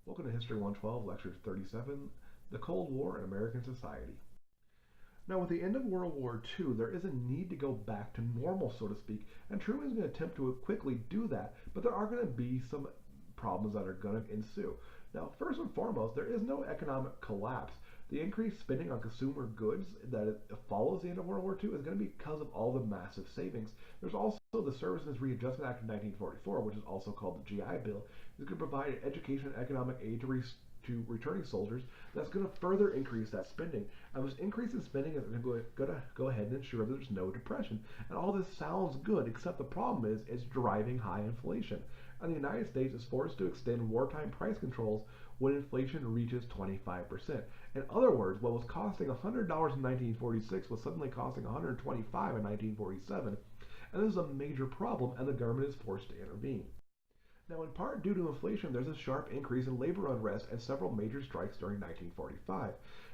Welcome to History 112, Lecture 37, The Cold War in American Society. Now, with the end of World War II, there is a need to go back to normal, so to speak, and Truman is going to attempt to quickly do that, but there are going to be some problems that are going to ensue. Now, first and foremost, there is no economic collapse. The increased spending on consumer goods that follows the end of World War II is going to be because of all the massive savings. There's also the Services Readjustment Act of 1944, which is also called the GI Bill, is going to provide education and economic aid to returning soldiers. That's going to further increase that spending. And this increase in spending is going to go ahead and ensure that there's no depression. And all this sounds good, except the problem is it's driving high inflation. And the United States is forced to extend wartime price controls when inflation reaches 25%. In other words, what was costing $100 in 1946 was suddenly costing $125 in 1947. And this is a major problem, and the government is forced to intervene. Now, in part due to inflation, there's a sharp increase in labor unrest and several major strikes during 1945.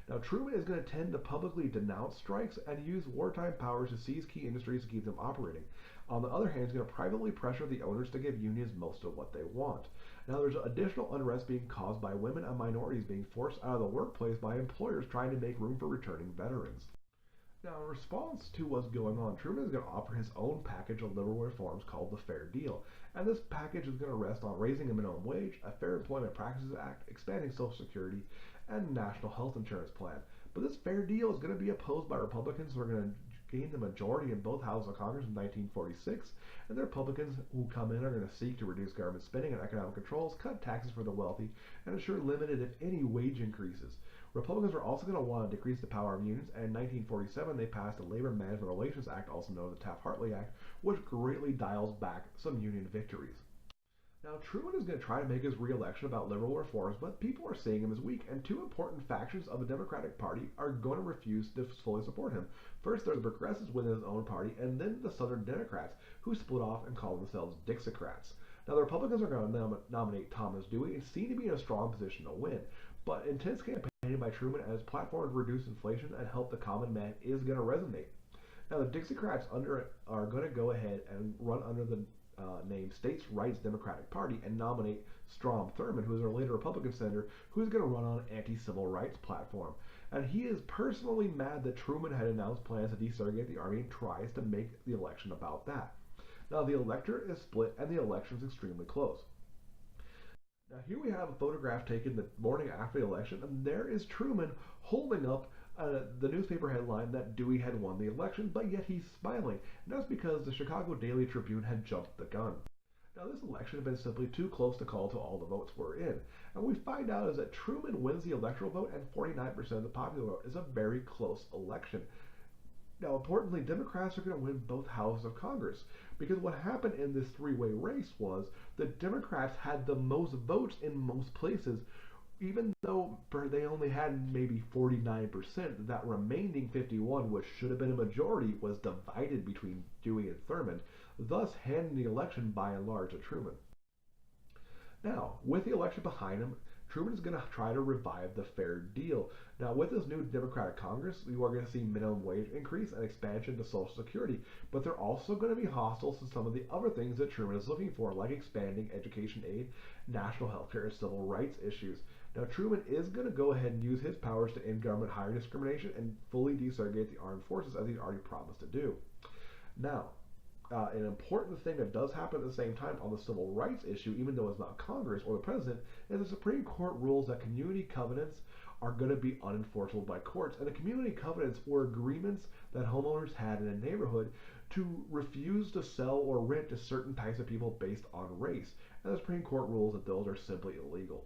Now, Truman is going to tend to publicly denounce strikes and use wartime powers to seize key industries to keep them operating. On the other hand, he's going to privately pressure the owners to give unions most of what they want. Now, there's additional unrest being caused by women and minorities being forced out of the workplace by employers trying to make room for returning veterans. Now, in response to what's going on, Truman is going to offer his own package of liberal reforms called the Fair Deal. And this package is going to rest on raising a minimum wage, a Fair Employment Practices Act, expanding Social Security, and National Health Insurance Plan. But this Fair Deal is going to be opposed by Republicans who are going to gain the majority in both houses of Congress in 1946, and the Republicans who come in are going to seek to reduce government spending and economic controls, cut taxes for the wealthy, and ensure limited, if any, wage increases. Republicans are also going to want to decrease the power of unions, and in 1947 they passed the Labor Management Relations Act, also known as the Taft-Hartley Act, which greatly dials back some union victories. Now, Truman is going to try to make his re-election about liberal reforms, but people are seeing him as weak, and two important factions of the Democratic Party are going to refuse to fully support him. First, there are the progressives within his own party, and then the Southern Democrats, who split off and call themselves Dixiecrats. Now, the Republicans are going to nominate Thomas Dewey and seem to be in a strong position to win, but intense campaigning by Truman and his platform to reduce inflation and help the common man is going to resonate. Now, the Dixiecrats are going to go ahead and run under the name States Rights Democratic Party and nominate Strom Thurmond, who is a later Republican senator, who is going to run on an anti-civil rights platform. And he is personally mad that Truman had announced plans to desegregate the Army and tries to make the election about that. Now, the electorate is split and the election is extremely close. Now, here we have a photograph taken the morning after the election, and there is Truman holding up the newspaper headline that Dewey had won the election, but yet he's smiling. And that's because the Chicago Daily Tribune had jumped the gun. Now, this election had been simply too close to call till all the votes were in. And what we find out is that Truman wins the electoral vote and 49% of the popular vote. Is a very close election. Now, importantly, Democrats are going to win both houses of Congress, because what happened in this three-way race was the Democrats had the most votes in most places, even though they only had maybe 49%. That remaining 51, which should have been a majority, was divided between Dewey and Thurmond, thus handing the election by and large to Truman. Now, with the election behind him, Truman is going to try to revive the Fair Deal. Now, with this new Democratic Congress, you are going to see minimum wage increase and expansion to Social Security, but they're also going to be hostile to some of the other things that Truman is looking for, like expanding education aid, national health care, and civil rights issues. Now, Truman is going to go ahead and use his powers to end government hiring discrimination and fully desegregate the armed forces, as he's already promised to do. Now, an important thing that does happen at the same time on the civil rights issue, even though it's not Congress or the president, is the Supreme Court rules that community covenants are going to be unenforceable by courts. And the community covenants were agreements that homeowners had in a neighborhood to refuse to sell or rent to certain types of people based on race. And the Supreme Court rules that those are simply illegal.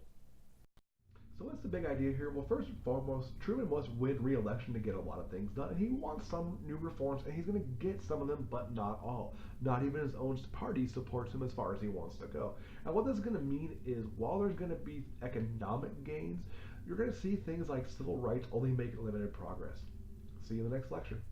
So what's the big idea here? Well, first and foremost, Truman must win re-election to get a lot of things done, and he wants some new reforms, and he's going to get some of them, but not all. Not even his own party supports him as far as he wants to go. And what this is going to mean is, while there's going to be economic gains, you're going to see things like civil rights only make limited progress. See you in the next lecture.